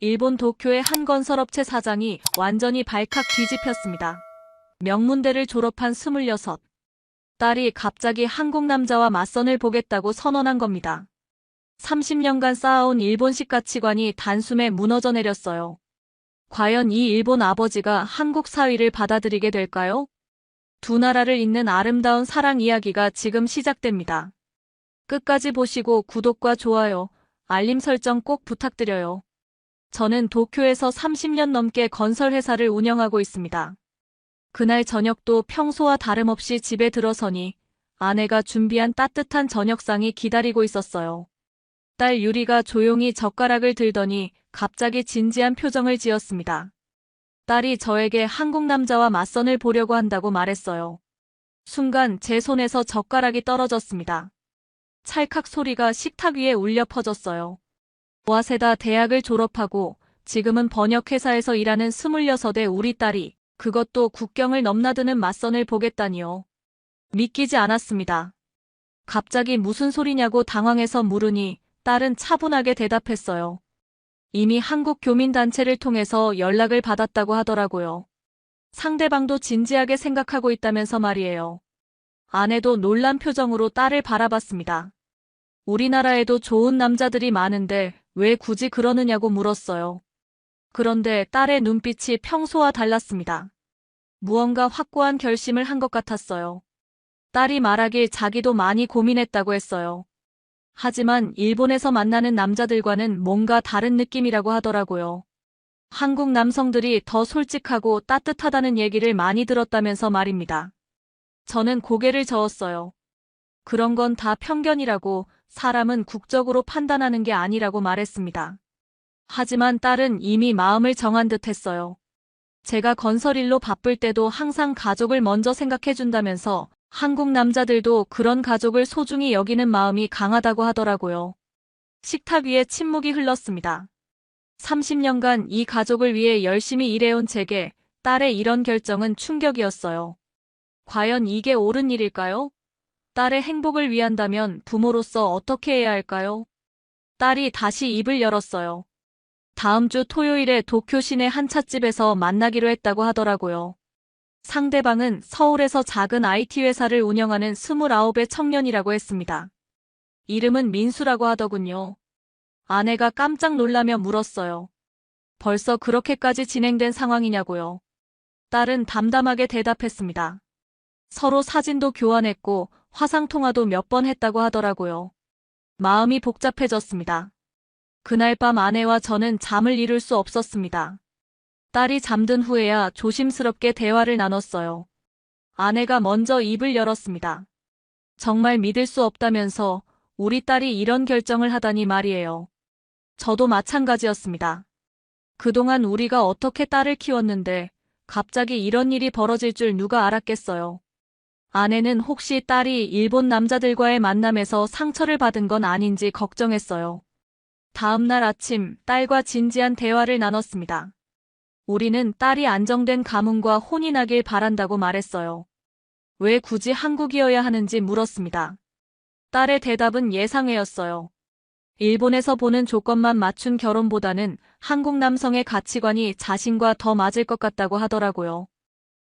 일본 도쿄의 한 건설업체 사장이 완전히 발칵 뒤집혔습니다. 명문대를 졸업한 26. 딸이 갑자기 한국 남자와 맞선을 보겠다고 선언한 겁니다. 30년간 쌓아온 일본식 가치관이 단숨에 무너져 내렸어요. 과연 이 일본 아버지가 한국 사위를 받아들이게 될까요? 두 나라를 잇는 아름다운 사랑 이야기가 지금 시작됩니다. 끝까지 보시고 구독과 좋아요, 알림 설정 꼭 부탁드려요. 저는 도쿄에서 30년 넘게 건설회사를 운영하고 있습니다. 그날 저녁도 평소와 다름없이 집에 들어서니 아내가 준비한 따뜻한 저녁상이 기다리고 있었어요. 딸 유리가 조용히 젓가락을 들더니 갑자기 진지한 표정을 지었습니다. 딸이 저에게 한국 남자와 맞선을 보려고 한다고 말했어요. 순간 제 손에서 젓가락이 떨어졌습니다. 찰칵 소리가 식탁 위에 울려 퍼졌어요. 와세다 대학을 졸업하고 지금은 번역회사에서 일하는 26의 우리 딸이 그것도 국경을 넘나드는 맞선을 보겠다니요. 믿기지 않았습니다. 갑자기 무슨 소리냐고 당황해서 물으니 딸은 차분하게 대답했어요. 이미 한국 교민단체를 통해서 연락을 받았다고 하더라고요. 상대방도 진지하게 생각하고 있다면서 말이에요. 아내도 놀란 표정으로 딸을 바라봤습니다. 우리나라에도 좋은 남자들이 많은데 왜 굳이 그러느냐고 물었어요. 그런데 딸의 눈빛이 평소와 달랐습니다. 무언가 확고한 결심을 한 것 같았어요. 딸이 말하길 자기도 많이 고민했다고 했어요. 하지만 일본에서 만나는 남자들과는 뭔가 다른 느낌이라고 하더라고요. 한국 남성들이 더 솔직하고 따뜻하다는 얘기를 많이 들었다면서 말입니다. 저는 고개를 저었어요. 그런 건 다 편견이라고, 사람은 국적으로 판단하는 게 아니라고 말했습니다. 하지만 딸은 이미 마음을 정한 듯 했어요. 제가 건설일로 바쁠 때도 항상 가족을 먼저 생각해준다면서 한국 남자들도 그런 가족을 소중히 여기는 마음이 강하다고 하더라고요. 식탁 위에 침묵이 흘렀습니다. 30년간 이 가족을 위해 열심히 일해온 제게 딸의 이런 결정은 충격이었어요. 과연 이게 옳은 일일까요? 딸의 행복을 위한다면 부모로서 어떻게 해야 할까요? 딸이 다시 입을 열었어요. 다음 주 토요일에 도쿄 시내 한 찻집에서 만나기로 했다고 하더라고요. 상대방은 서울에서 작은 IT 회사를 운영하는 29의 청년이라고 했습니다. 이름은 민수라고 하더군요. 아내가 깜짝 놀라며 물었어요. 벌써 그렇게까지 진행된 상황이냐고요. 딸은 담담하게 대답했습니다. 서로 사진도 교환했고 화상통화도 몇 번 했다고 하더라고요. 마음이 복잡해졌습니다. 그날 밤 아내와 저는 잠을 이룰 수 없었습니다. 딸이 잠든 후에야 조심스럽게 대화를 나눴어요. 아내가 먼저 입을 열었습니다. 정말 믿을 수 없다면서 우리 딸이 이런 결정을 하다니 말이에요. 저도 마찬가지였습니다. 그동안 우리가 어떻게 딸을 키웠는데 갑자기 이런 일이 벌어질 줄 누가 알았겠어요. 아내는 혹시 딸이 일본 남자들과의 만남에서 상처를 받은 건 아닌지 걱정했어요. 다음 날 아침 딸과 진지한 대화를 나눴습니다. 우리는 딸이 안정된 가문과 혼이 나길 바란다고 말했어요. 왜 굳이 한국이어야 하는지 물었습니다. 딸의 대답은 예상외였어요. 일본에서 보는 조건만 맞춘 결혼보다는 한국 남성의 가치관이 자신과 더 맞을 것 같다고 하더라고요.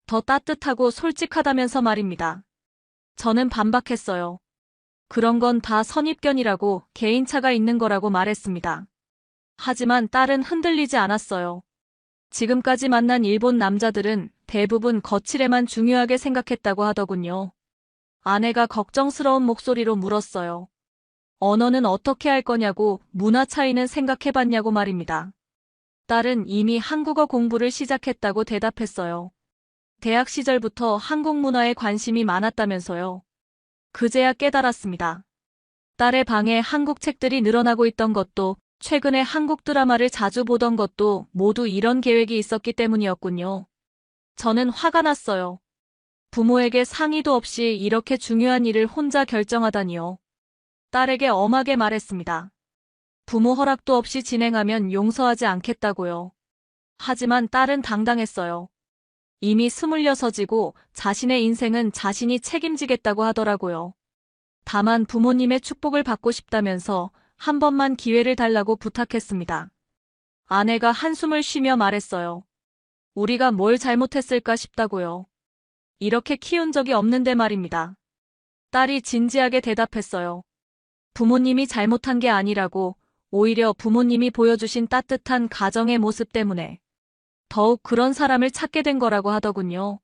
더 따뜻하고 솔직하다면서 말입니다. 저는 반박했어요. 그런 건 다 선입견이라고, 개인차가 있는 거라고 말했습니다. 하지만 딸은 흔들리지 않았어요. 지금까지 만난 일본 남자들은 대부분 거칠에만 중요하게 생각했다고 하더군요. 아내가 걱정스러운 목소리로 물었어요. 언어는 어떻게 할 거냐고, 문화 차이는 생각해봤냐고 말입니다. 딸은 이미 한국어 공부를 시작했다고 대답했어요. 대학 시절부터 한국 문화에 관심이 많았다면서요. 그제야 깨달았습니다. 딸의 방에 한국 책들이 늘어나고 있던 것도, 최근에 한국 드라마를 자주 보던 것도 모두 이런 계획이 있었기 때문이었군요. 저는 화가 났어요. 부모에게 상의도 없이 이렇게 중요한 일을 혼자 결정하다니요. 딸에게 엄하게 말했습니다. 부모 허락도 없이 진행하면 용서하지 않겠다고요. 하지만 딸은 당당했어요. 이미 26이고 자신의 인생은 자신이 책임지겠다고 하더라고요. 다만 부모님의 축복을 받고 싶다면서 한 번만 기회를 달라고 부탁했습니다. 아내가 한숨을 쉬며 말했어요. 우리가 뭘 잘못했을까 싶다고요. 이렇게 키운 적이 없는데 말입니다. 딸이 진지하게 대답했어요. 부모님이 잘못한 게 아니라고, 오히려 부모님이 보여주신 따뜻한 가정의 모습 때문에 더욱 그런 사람을 찾게 된 거라고 하더군요.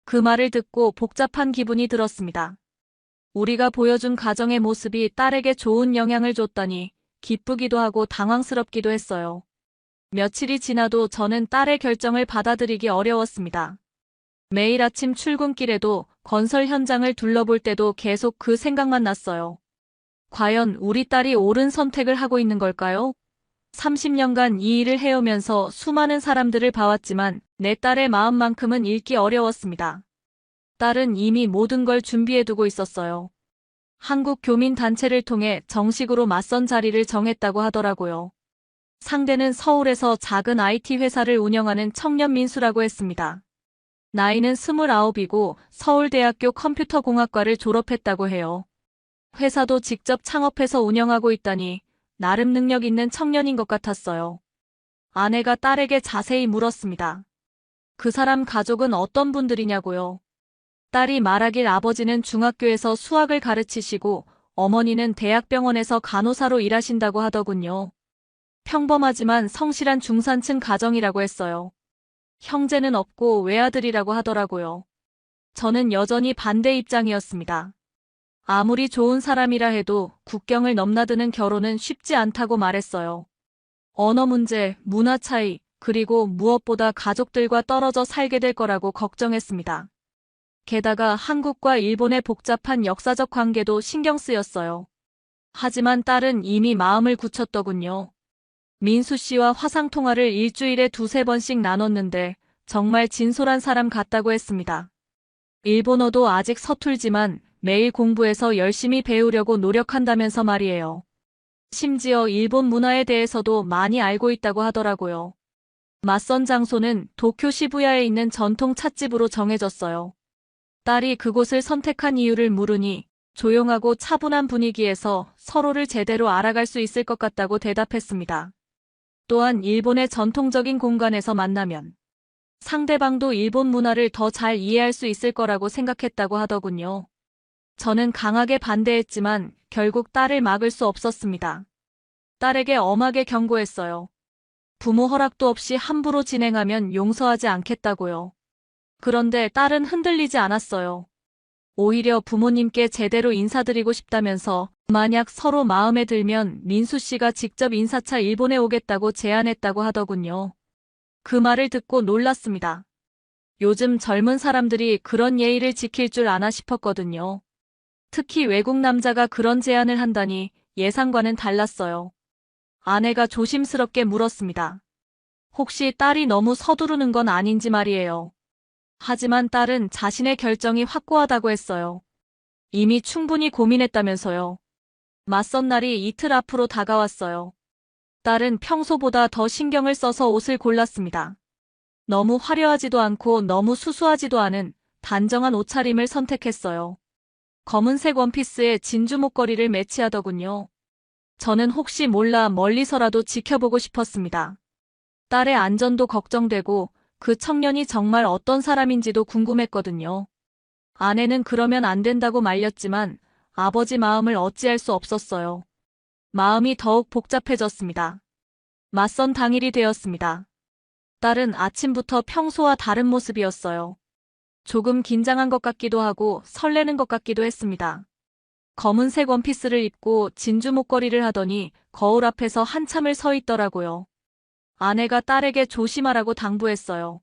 그 말을 듣고 복잡한 기분이 들었습니다. 우리가 보여준 가정의 모습이 딸에게 좋은 영향을 줬다니 기쁘기도 하고 당황스럽기도 했어요. 며칠이 지나도 저는 딸의 결정을 받아들이기 어려웠습니다. 매일 아침 출근길에도 건설 현장을 둘러볼 때도 계속 그 생각만 났어요. 과연 우리 딸이 옳은 선택을 하고 있는 걸까요? 30년간 이 일을 해오면서 수많은 사람들을 봐왔지만 내 딸의 마음만큼은 읽기 어려웠습니다. 딸은 이미 모든 걸 준비해두고 있었어요. 한국 교민단체를 통해 정식으로 맞선 자리를 정했다고 하더라고요. 상대는 서울에서 작은 IT 회사를 운영하는 청년 민수라고 했습니다. 나이는 29이고 서울대학교 컴퓨터공학과를 졸업했다고 해요. 회사도 직접 창업해서 운영하고 있다니 나름 능력 있는 청년인 것 같았어요. 아내가 딸에게 자세히 물었습니다. 그 사람 가족은 어떤 분들이냐고요. 딸이 말하길 아버지는 중학교에서 수학을 가르치시고 어머니는 대학병원에서 간호사로 일하신다고 하더군요. 평범하지만 성실한 중산층 가정이라고 했어요. 형제는 없고 외아들이라고 하더라고요. 저는 여전히 반대 입장이었습니다. 아무리 좋은 사람이라 해도 국경을 넘나드는 결혼은 쉽지 않다고 말했어요. 언어 문제, 문화 차이, 그리고 무엇보다 가족들과 떨어져 살게 될 거라고 걱정했습니다. 게다가 한국과 일본의 복잡한 역사적 관계도 신경 쓰였어요. 하지만 딸은 이미 마음을 굳혔더군요. 민수 씨와 화상통화를 일주일에 2~3번씩 나눴는데 정말 진솔한 사람 같다고 했습니다. 일본어도 아직 서툴지만 매일 공부해서 열심히 배우려고 노력한다면서 말이에요. 심지어 일본 문화에 대해서도 많이 알고 있다고 하더라고요. 맞선 장소는 도쿄 시부야에 있는 전통 찻집으로 정해졌어요. 딸이 그곳을 선택한 이유를 물으니 조용하고 차분한 분위기에서 서로를 제대로 알아갈 수 있을 것 같다고 대답했습니다. 또한 일본의 전통적인 공간에서 만나면 상대방도 일본 문화를 더 잘 이해할 수 있을 거라고 생각했다고 하더군요. 저는 강하게 반대했지만 결국 딸을 막을 수 없었습니다. 딸에게 엄하게 경고했어요. 부모 허락도 없이 함부로 진행하면 용서하지 않겠다고요. 그런데 딸은 흔들리지 않았어요. 오히려 부모님께 제대로 인사드리고 싶다면서 만약 서로 마음에 들면 민수 씨가 직접 인사차 일본에 오겠다고 제안했다고 하더군요. 그 말을 듣고 놀랐습니다. 요즘 젊은 사람들이 그런 예의를 지킬 줄 아나 싶었거든요. 특히 외국 남자가 그런 제안을 한다니 예상과는 달랐어요. 아내가 조심스럽게 물었습니다. 혹시 딸이 너무 서두르는 건 아닌지 말이에요. 하지만 딸은 자신의 결정이 확고하다고 했어요. 이미 충분히 고민했다면서요. 맞선 날이 이틀 앞으로 다가왔어요. 딸은 평소보다 더 신경을 써서 옷을 골랐습니다. 너무 화려하지도 않고 너무 수수하지도 않은 단정한 옷차림을 선택했어요. 검은색 원피스에 진주 목걸이를 매치하더군요. 저는 혹시 몰라 멀리서라도 지켜보고 싶었습니다. 딸의 안전도 걱정되고 그 청년이 정말 어떤 사람인지도 궁금했거든요. 아내는 그러면 안 된다고 말렸지만 아버지 마음을 어찌할 수 없었어요. 마음이 더욱 복잡해졌습니다. 맞선 당일이 되었습니다. 딸은 아침부터 평소와 다른 모습이었어요. 조금 긴장한 것 같기도 하고 설레는 것 같기도 했습니다. 검은색 원피스를 입고 진주 목걸이를 하더니 거울 앞에서 한참을 서 있더라고요. 아내가 딸에게 조심하라고 당부했어요.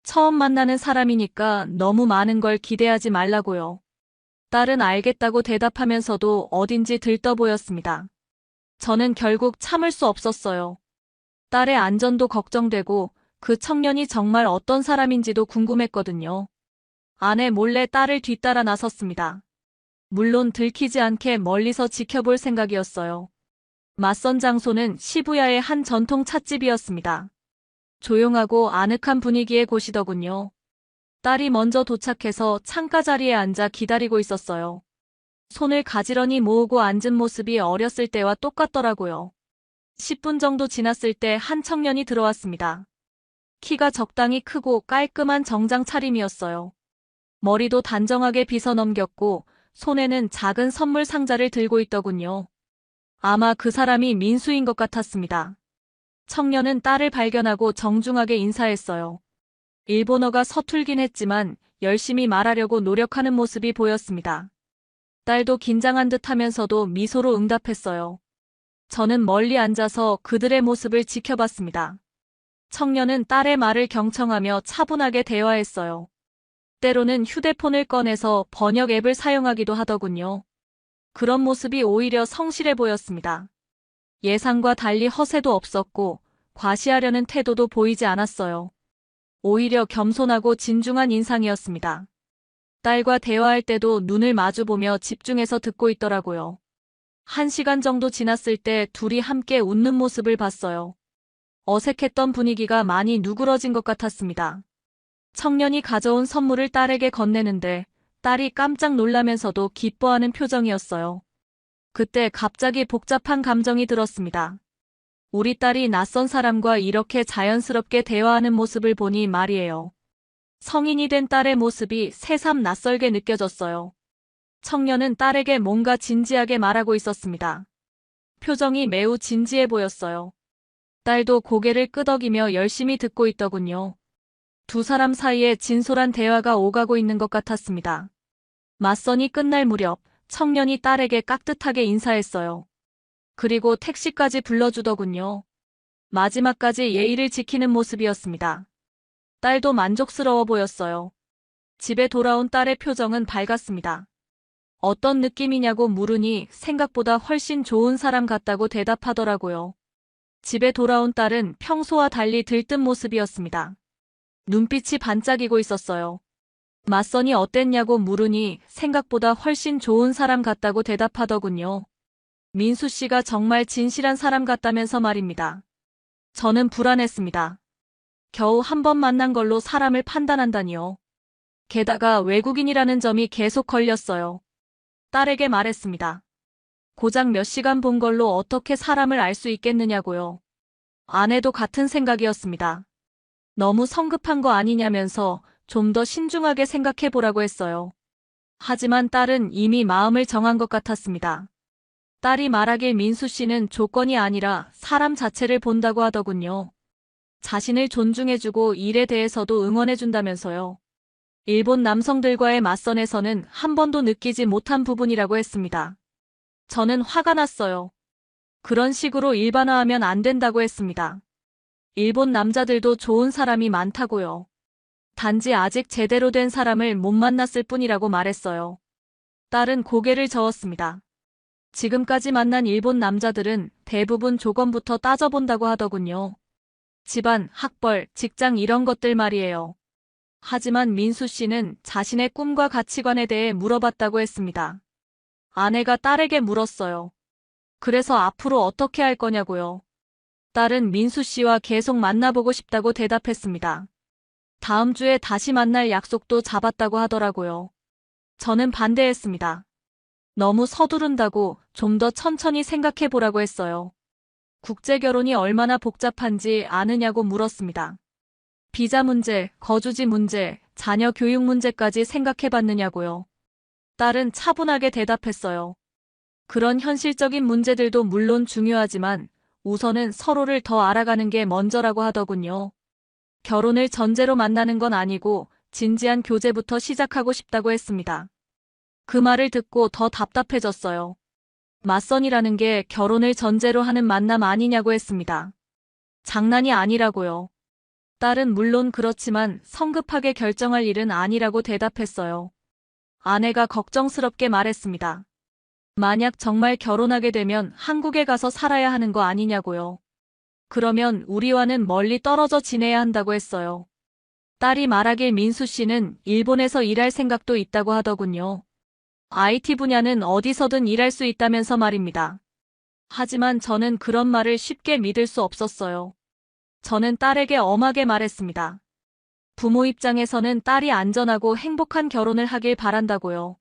처음 만나는 사람이니까 너무 많은 걸 기대하지 말라고요. 딸은 알겠다고 대답하면서도 어딘지 들떠 보였습니다. 저는 결국 참을 수 없었어요. 딸의 안전도 걱정되고 그 청년이 정말 어떤 사람인지도 궁금했거든요. 아내 몰래 딸을 뒤따라 나섰습니다. 물론 들키지 않게 멀리서 지켜볼 생각이었어요. 맞선 장소는 시부야의 한 전통 찻집이었습니다. 조용하고 아늑한 분위기의 곳이더군요. 딸이 먼저 도착해서 창가 자리에 앉아 기다리고 있었어요. 손을 가지런히 모으고 앉은 모습이 어렸을 때와 똑같더라고요. 10분 정도 지났을 때 한 청년이 들어왔습니다. 키가 적당히 크고 깔끔한 정장 차림이었어요. 머리도 단정하게 빗어 넘겼고 손에는 작은 선물 상자를 들고 있더군요. 아마 그 사람이 민수인 것 같았습니다. 청년은 딸을 발견하고 정중하게 인사했어요. 일본어가 서툴긴 했지만 열심히 말하려고 노력하는 모습이 보였습니다. 딸도 긴장한 듯 하면서도 미소로 응답했어요. 저는 멀리 앉아서 그들의 모습을 지켜봤습니다. 청년은 딸의 말을 경청하며 차분하게 대화했어요. 때로는 휴대폰을 꺼내서 번역 앱을 사용하기도 하더군요. 그런 모습이 오히려 성실해 보였습니다. 예상과 달리 허세도 없었고 과시하려는 태도도 보이지 않았어요. 오히려 겸손하고 진중한 인상이었습니다. 딸과 대화할 때도 눈을 마주보며 집중해서 듣고 있더라고요. 1시간 정도 지났을 때 둘이 함께 웃는 모습을 봤어요. 어색했던 분위기가 많이 누그러진 것 같았습니다. 청년이 가져온 선물을 딸에게 건네는데 딸이 깜짝 놀라면서도 기뻐하는 표정이었어요. 그때 갑자기 복잡한 감정이 들었습니다. 우리 딸이 낯선 사람과 이렇게 자연스럽게 대화하는 모습을 보니 말이에요. 성인이 된 딸의 모습이 새삼 낯설게 느껴졌어요. 청년은 딸에게 뭔가 진지하게 말하고 있었습니다. 표정이 매우 진지해 보였어요. 딸도 고개를 끄덕이며 열심히 듣고 있더군요. 두 사람 사이에 진솔한 대화가 오가고 있는 것 같았습니다. 맞선이 끝날 무렵 청년이 딸에게 깍듯하게 인사했어요. 그리고 택시까지 불러주더군요. 마지막까지 예의를 지키는 모습이었습니다. 딸도 만족스러워 보였어요. 집에 돌아온 딸의 표정은 밝았습니다. 어떤 느낌이냐고 물으니 생각보다 훨씬 좋은 사람 같다고 대답하더라고요. 집에 돌아온 딸은 평소와 달리 들뜬 모습이었습니다. 눈빛이 반짝이고 있었어요. 맞선이 어땠냐고 물으니 생각보다 훨씬 좋은 사람 같다고 대답하더군요. 민수 씨가 정말 진실한 사람 같다면서 말입니다. 저는 불안했습니다. 겨우 한 번 만난 걸로 사람을 판단한다니요. 게다가 외국인이라는 점이 계속 걸렸어요. 딸에게 말했습니다. 고작 몇 시간 본 걸로 어떻게 사람을 알 수 있겠느냐고요. 아내도 같은 생각이었습니다. 너무 성급한 거 아니냐면서 좀 더 신중하게 생각해 보라고 했어요. 하지만 딸은 이미 마음을 정한 것 같았습니다. 딸이 말하길 민수 씨는 조건이 아니라 사람 자체를 본다고 하더군요. 자신을 존중해주고 일에 대해서도 응원해준다면서요. 일본 남성들과의 맞선에서는 한 번도 느끼지 못한 부분이라고 했습니다. 저는 화가 났어요. 그런 식으로 일반화하면 안 된다고 했습니다. 일본 남자들도 좋은 사람이 많다고요. 단지 아직 제대로 된 사람을 못 만났을 뿐이라고 말했어요. 딸은 고개를 저었습니다. 지금까지 만난 일본 남자들은 대부분 조건부터 따져본다고 하더군요. 집안, 학벌, 직장 이런 것들 말이에요. 하지만 민수 씨는 자신의 꿈과 가치관에 대해 물어봤다고 했습니다. 아내가 딸에게 물었어요. 그래서 앞으로 어떻게 할 거냐고요. 딸은 민수 씨와 계속 만나보고 싶다고 대답했습니다. 다음 주에 다시 만날 약속도 잡았다고 하더라고요. 저는 반대했습니다. 너무 서두른다고 좀 더 천천히 생각해 보라고 했어요. 국제결혼이 얼마나 복잡한지 아느냐고 물었습니다. 비자 문제, 거주지 문제, 자녀 교육 문제까지 생각해 봤느냐고요. 딸은 차분하게 대답했어요. 그런 현실적인 문제들도 물론 중요하지만 우선은 서로를 더 알아가는 게 먼저라고 하더군요. 결혼을 전제로 만나는 건 아니고 진지한 교제부터 시작하고 싶다고 했습니다. 그 말을 듣고 더 답답해졌어요. 맞선이라는 게 결혼을 전제로 하는 만남 아니냐고 했습니다. 장난이 아니라고요. 딸은 물론 그렇지만 성급하게 결정할 일은 아니라고 대답했어요. 아내가 걱정스럽게 말했습니다. 만약 정말 결혼하게 되면 한국에 가서 살아야 하는 거 아니냐고요. 그러면 우리와는 멀리 떨어져 지내야 한다고 했어요. 딸이 말하길 민수 씨는 일본에서 일할 생각도 있다고 하더군요. IT 분야는 어디서든 일할 수 있다면서 말입니다. 하지만 저는 그런 말을 쉽게 믿을 수 없었어요. 저는 딸에게 엄하게 말했습니다. 부모 입장에서는 딸이 안전하고 행복한 결혼을 하길 바란다고요.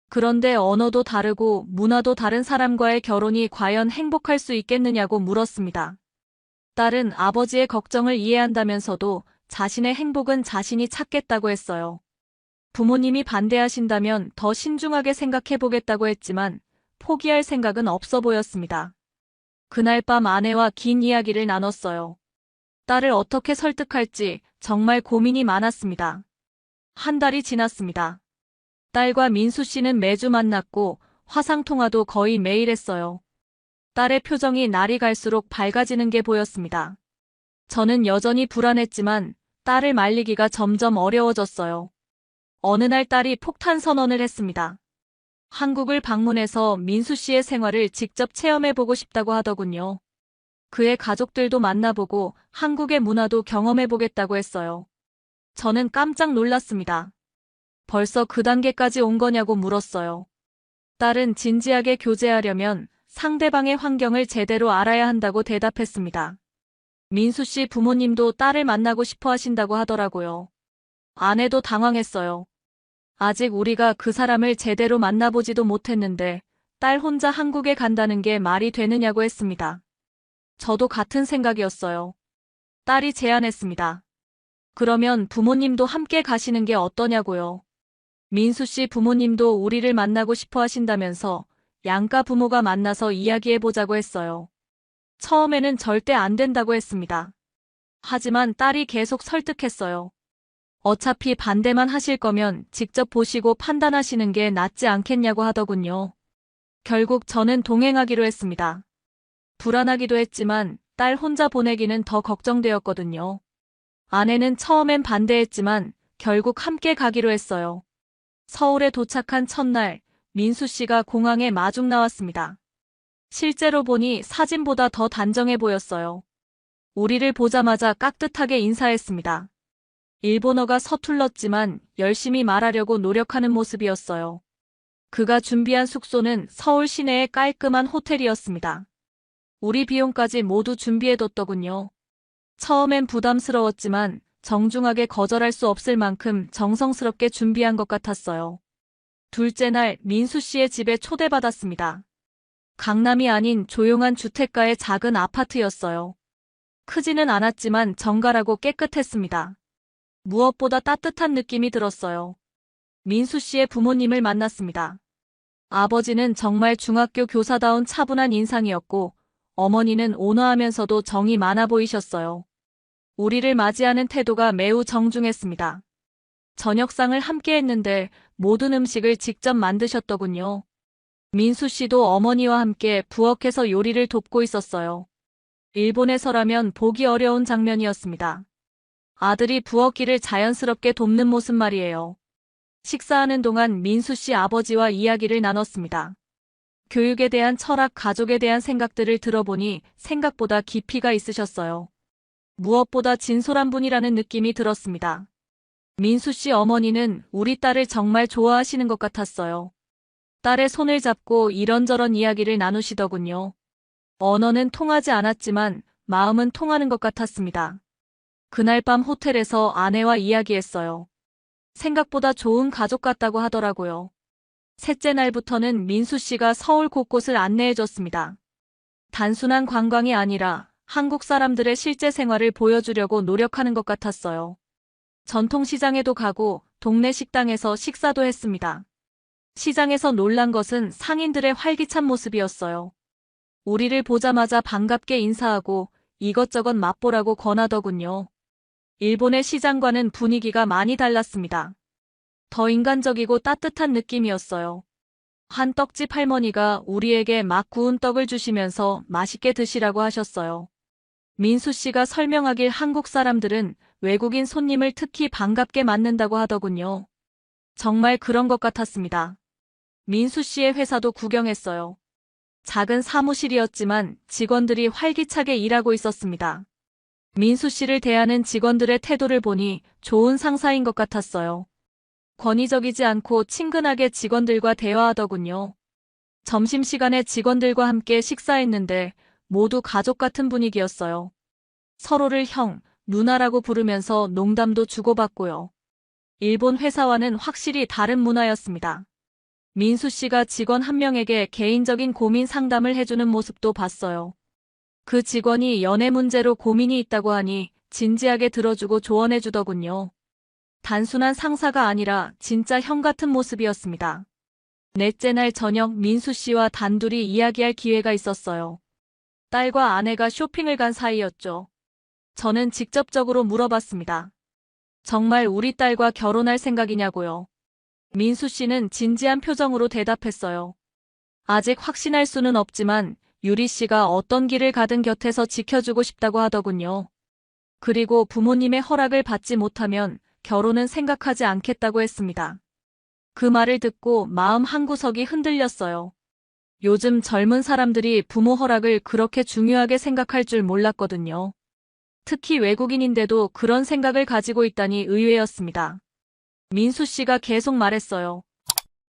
그런데 언어도 다르고 문화도 다른 사람과의 결혼이 과연 행복할 수 있겠느냐고 물었습니다. 딸은 아버지의 걱정을 이해한다면서도 자신의 행복은 자신이 찾겠다고 했어요. 부모님이 반대하신다면 더 신중하게 생각해보겠다고 했지만 포기할 생각은 없어 보였습니다. 그날 밤 아내와 긴 이야기를 나눴어요. 딸을 어떻게 설득할지 정말 고민이 많았습니다. 한 달이 지났습니다. 딸과 민수 씨는 매주 만났고 화상통화도 거의 매일 했어요. 딸의 표정이 날이 갈수록 밝아지는 게 보였습니다. 저는 여전히 불안했지만 딸을 말리기가 점점 어려워졌어요. 어느 날 딸이 폭탄 선언을 했습니다. 한국을 방문해서 민수 씨의 생활을 직접 체험해보고 싶다고 하더군요. 그의 가족들도 만나보고 한국의 문화도 경험해보겠다고 했어요. 저는 깜짝 놀랐습니다. 벌써 그 단계까지 온 거냐고 물었어요. 딸은 진지하게 교제하려면 상대방의 환경을 제대로 알아야 한다고 대답했습니다. 민수 씨 부모님도 딸을 만나고 싶어 하신다고 하더라고요. 아내도 당황했어요. 아직 우리가 그 사람을 제대로 만나보지도 못했는데 딸 혼자 한국에 간다는 게 말이 되느냐고 했습니다. 저도 같은 생각이었어요. 딸이 제안했습니다. 그러면 부모님도 함께 가시는 게 어떠냐고요. 민수 씨 부모님도 우리를 만나고 싶어 하신다면서 양가 부모가 만나서 이야기해보자고 했어요. 처음에는 절대 안 된다고 했습니다. 하지만 딸이 계속 설득했어요. 어차피 반대만 하실 거면 직접 보시고 판단하시는 게 낫지 않겠냐고 하더군요. 결국 저는 동행하기로 했습니다. 불안하기도 했지만 딸 혼자 보내기는 더 걱정되었거든요. 아내는 처음엔 반대했지만 결국 함께 가기로 했어요. 서울에 도착한 첫날, 민수 씨가 공항에 마중 나왔습니다. 실제로 보니 사진보다 더 단정해 보였어요. 우리를 보자마자 깍듯하게 인사했습니다. 일본어가 서툴렀지만 열심히 말하려고 노력하는 모습이었어요. 그가 준비한 숙소는 서울 시내의 깔끔한 호텔이었습니다. 우리 비용까지 모두 준비해뒀더군요. 처음엔 부담스러웠지만 정중하게 거절할 수 없을 만큼 정성스럽게 준비한 것 같았어요. 둘째 날 민수 씨의 집에 초대받았습니다. 강남이 아닌 조용한 주택가의 작은 아파트였어요. 크지는 않았지만 정갈하고 깨끗했습니다. 무엇보다 따뜻한 느낌이 들었어요. 민수 씨의 부모님을 만났습니다. 아버지는 정말 중학교 교사다운 차분한 인상이었고 어머니는 온화하면서도 정이 많아 보이셨어요. 우리를 맞이하는 태도가 매우 정중했습니다. 저녁상을 함께 했는데 모든 음식을 직접 만드셨더군요. 민수 씨도 어머니와 함께 부엌에서 요리를 돕고 있었어요. 일본에서라면 보기 어려운 장면이었습니다. 아들이 부엌일을 자연스럽게 돕는 모습 말이에요. 식사하는 동안 민수 씨 아버지와 이야기를 나눴습니다. 교육에 대한 철학, 가족에 대한 생각들을 들어보니 생각보다 깊이가 있으셨어요. 무엇보다 진솔한 분이라는 느낌이 들었습니다. 민수 씨 어머니는 우리 딸을 정말 좋아하시는 것 같았어요. 딸의 손을 잡고 이런저런 이야기를 나누시더군요. 언어는 통하지 않았지만 마음은 통하는 것 같았습니다. 그날 밤 호텔에서 아내와 이야기했어요. 생각보다 좋은 가족 같다고 하더라고요. 셋째 날부터는 민수 씨가 서울 곳곳을 안내해줬습니다. 단순한 관광이 아니라 한국 사람들의 실제 생활을 보여주려고 노력하는 것 같았어요. 전통시장에도 가고 동네 식당에서 식사도 했습니다. 시장에서 놀란 것은 상인들의 활기찬 모습이었어요. 우리를 보자마자 반갑게 인사하고 이것저것 맛보라고 권하더군요. 일본의 시장과는 분위기가 많이 달랐습니다. 더 인간적이고 따뜻한 느낌이었어요. 한 떡집 할머니가 우리에게 막 구운 떡을 주시면서 맛있게 드시라고 하셨어요. 민수 씨가 설명하길 한국 사람들은 외국인 손님을 특히 반갑게 맞는다고 하더군요. 정말 그런 것 같았습니다. 민수 씨의 회사도 구경했어요. 작은 사무실이었지만 직원들이 활기차게 일하고 있었습니다. 민수 씨를 대하는 직원들의 태도를 보니 좋은 상사인 것 같았어요. 권위적이지 않고 친근하게 직원들과 대화하더군요. 점심시간에 직원들과 함께 식사했는데 모두 가족 같은 분위기였어요. 서로를 형, 누나라고 부르면서 농담도 주고받고요. 일본 회사와는 확실히 다른 문화였습니다. 민수 씨가 직원 한 명에게 개인적인 고민 상담을 해주는 모습도 봤어요. 그 직원이 연애 문제로 고민이 있다고 하니 진지하게 들어주고 조언해주더군요. 단순한 상사가 아니라 진짜 형 같은 모습이었습니다. 넷째 날 저녁 민수 씨와 단둘이 이야기할 기회가 있었어요. 딸과 아내가 쇼핑을 간 사이였죠. 저는 직접적으로 물어봤습니다. 정말 우리 딸과 결혼할 생각이냐고요. 민수 씨는 진지한 표정으로 대답했어요. 아직 확신할 수는 없지만 유리 씨가 어떤 길을 가든 곁에서 지켜주고 싶다고 하더군요. 그리고 부모님의 허락을 받지 못하면 결혼은 생각하지 않겠다고 했습니다. 그 말을 듣고 마음 한구석이 흔들렸어요. 요즘 젊은 사람들이 부모 허락을 그렇게 중요하게 생각할 줄 몰랐거든요. 특히 외국인인데도 그런 생각을 가지고 있다니 의외였습니다. 민수 씨가 계속 말했어요.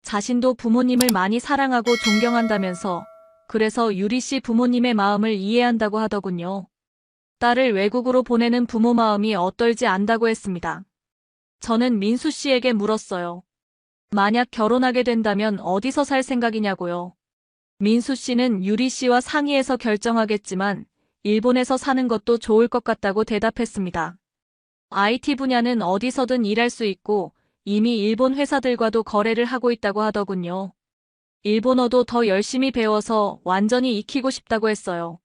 자신도 부모님을 많이 사랑하고 존경한다면서 그래서 유리 씨 부모님의 마음을 이해한다고 하더군요. 딸을 외국으로 보내는 부모 마음이 어떨지 안다고 했습니다. 저는 민수 씨에게 물었어요. 만약 결혼하게 된다면 어디서 살 생각이냐고요. 민수 씨는 유리 씨와 상의해서 결정하겠지만 일본에서 사는 것도 좋을 것 같다고 대답했습니다. IT 분야는 어디서든 일할 수 있고 이미 일본 회사들과도 거래를 하고 있다고 하더군요. 일본어도 더 열심히 배워서 완전히 익히고 싶다고 했어요.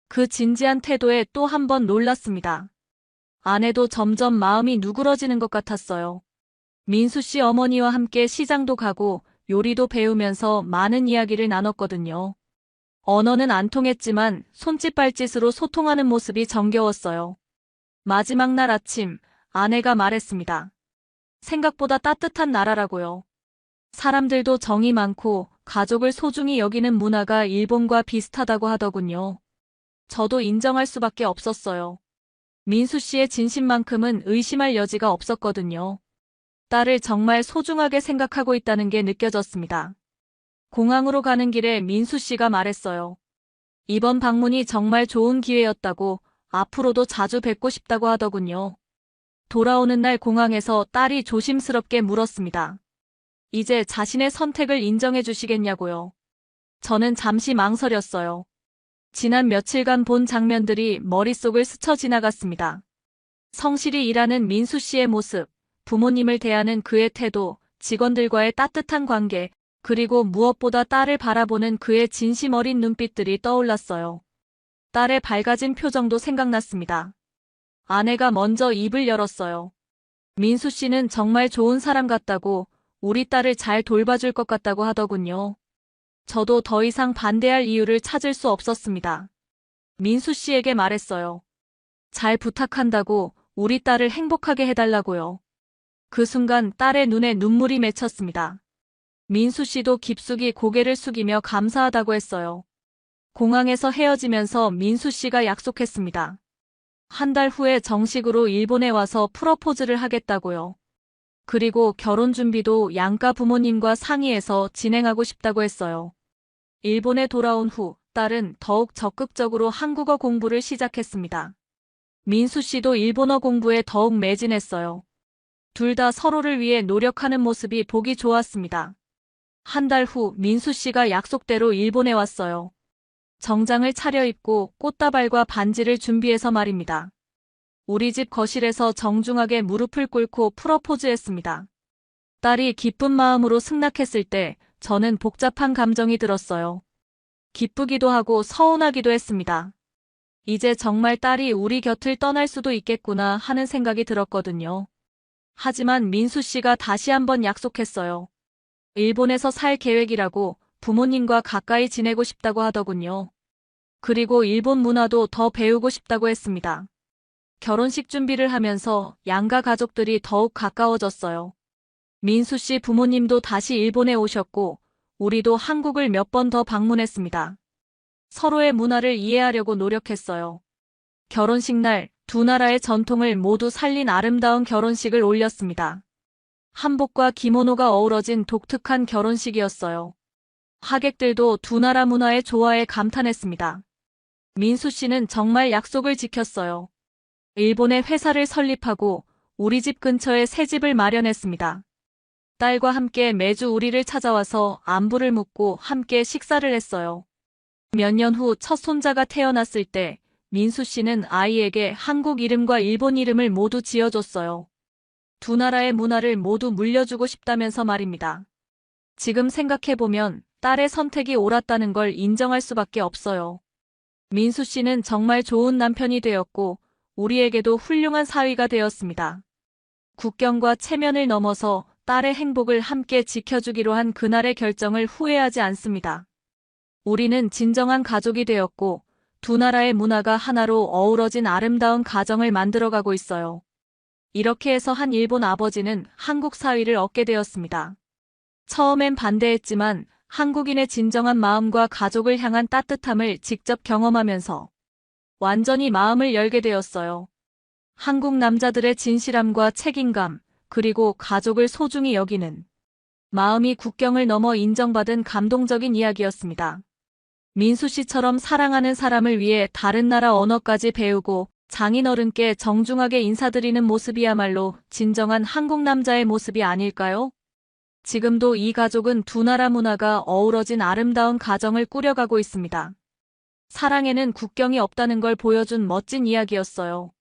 그 진지한 태도에 또 한 번 놀랐습니다. 아내도 점점 마음이 누그러지는 것 같았어요. 민수 씨 어머니와 함께 시장도 가고 요리도 배우면서 많은 이야기를 나눴거든요. 언어는 안 통했지만 손짓 발짓으로 소통하는 모습이 정겨웠어요. 마지막 날 아침 아내가 말했습니다. 생각보다 따뜻한 나라라고요. 사람들도 정이 많고 가족을 소중히 여기는 문화가 일본과 비슷하다고 하더군요. 저도 인정할 수밖에 없었어요. 민수 씨의 진심만큼은 의심할 여지가 없었거든요. 딸을 정말 소중하게 생각하고 있다는 게 느껴졌습니다. 공항으로 가는 길에 민수 씨가 말했어요. 이번 방문이 정말 좋은 기회였다고 앞으로도 자주 뵙고 싶다고 하더군요. 돌아오는 날 공항에서 딸이 조심스럽게 물었습니다. 이제 자신의 선택을 인정해 주시겠냐고요. 저는 잠시 망설였어요. 지난 며칠간 본 장면들이 머릿속을 스쳐 지나갔습니다. 성실히 일하는 민수 씨의 모습, 부모님을 대하는 그의 태도, 직원들과의 따뜻한 관계, 그리고 무엇보다 딸을 바라보는 그의 진심 어린 눈빛들이 떠올랐어요. 딸의 밝아진 표정도 생각났습니다. 아내가 먼저 입을 열었어요. 민수 씨는 정말 좋은 사람 같다고, 우리 딸을 잘 돌봐줄 것 같다고 하더군요. 저도 더 이상 반대할 이유를 찾을 수 없었습니다. 민수 씨에게 말했어요. 잘 부탁한다고 우리 딸을 행복하게 해달라고요. 그 순간 딸의 눈에 눈물이 맺혔습니다. 민수 씨도 깊숙이 고개를 숙이며 감사하다고 했어요. 공항에서 헤어지면서 민수 씨가 약속했습니다. 한 달 후에 정식으로 일본에 와서 프러포즈를 하겠다고요. 그리고 결혼 준비도 양가 부모님과 상의해서 진행하고 싶다고 했어요. 일본에 돌아온 후 딸은 더욱 적극적으로 한국어 공부를 시작했습니다. 민수 씨도 일본어 공부에 더욱 매진했어요. 둘 다 서로를 위해 노력하는 모습이 보기 좋았습니다. 한 달 후 민수 씨가 약속대로 일본에 왔어요. 정장을 차려입고 꽃다발과 반지를 준비해서 말입니다. 우리 집 거실에서 정중하게 무릎을 꿇고 프러포즈했습니다. 딸이 기쁜 마음으로 승낙했을 때 저는 복잡한 감정이 들었어요. 기쁘기도 하고 서운하기도 했습니다. 이제 정말 딸이 우리 곁을 떠날 수도 있겠구나 하는 생각이 들었거든요. 하지만 민수 씨가 다시 한번 약속했어요. 일본에서 살 계획이라고 부모님과 가까이 지내고 싶다고 하더군요. 그리고 일본 문화도 더 배우고 싶다고 했습니다. 결혼식 준비를 하면서 양가 가족들이 더욱 가까워졌어요. 민수 씨 부모님도 다시 일본에 오셨고, 우리도 한국을 몇 번 더 방문했습니다. 서로의 문화를 이해하려고 노력했어요. 결혼식 날 두 나라의 전통을 모두 살린 아름다운 결혼식을 올렸습니다. 한복과 기모노가 어우러진 독특한 결혼식이었어요. 하객들도 두 나라 문화의 조화에 감탄했습니다. 민수 씨는 정말 약속을 지켰어요. 일본에 회사를 설립하고 우리 집 근처에 새 집을 마련했습니다. 딸과 함께 매주 우리를 찾아와서 안부를 묻고 함께 식사를 했어요. 몇 년 후 첫 손자가 태어났을 때 민수 씨는 아이에게 한국 이름과 일본 이름을 모두 지어줬어요. 두 나라의 문화를 모두 물려주고 싶다면서 말입니다. 지금 생각해보면 딸의 선택이 옳았다는 걸 인정할 수밖에 없어요. 민수 씨는 정말 좋은 남편이 되었고 우리에게도 훌륭한 사위가 되었습니다. 국경과 체면을 넘어서 딸의 행복을 함께 지켜주기로 한 그날의 결정을 후회하지 않습니다. 우리는 진정한 가족이 되었고 두 나라의 문화가 하나로 어우러진 아름다운 가정을 만들어가고 있어요. 이렇게 해서 한 일본 아버지는 한국 사위를 얻게 되었습니다. 처음엔 반대했지만 한국인의 진정한 마음과 가족을 향한 따뜻함을 직접 경험하면서 완전히 마음을 열게 되었어요. 한국 남자들의 진실함과 책임감, 그리고 가족을 소중히 여기는 마음이 국경을 넘어 인정받은 감동적인 이야기였습니다. 민수 씨처럼 사랑하는 사람을 위해 다른 나라 언어까지 배우고 장인어른께 정중하게 인사드리는 모습이야말로 진정한 한국 남자의 모습이 아닐까요? 지금도 이 가족은 두 나라 문화가 어우러진 아름다운 가정을 꾸려가고 있습니다. 사랑에는 국경이 없다는 걸 보여준 멋진 이야기였어요.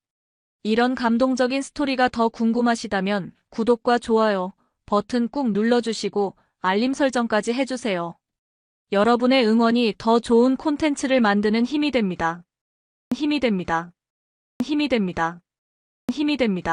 이런 감동적인 스토리가 더 궁금하시다면 구독과 좋아요 버튼 꾹 눌러주시고 알림 설정까지 해주세요. 여러분의 응원이 더 좋은 콘텐츠를 만드는 힘이 됩니다. 힘이 됩니다. 힘이 됩니다. 힘이 됩니다.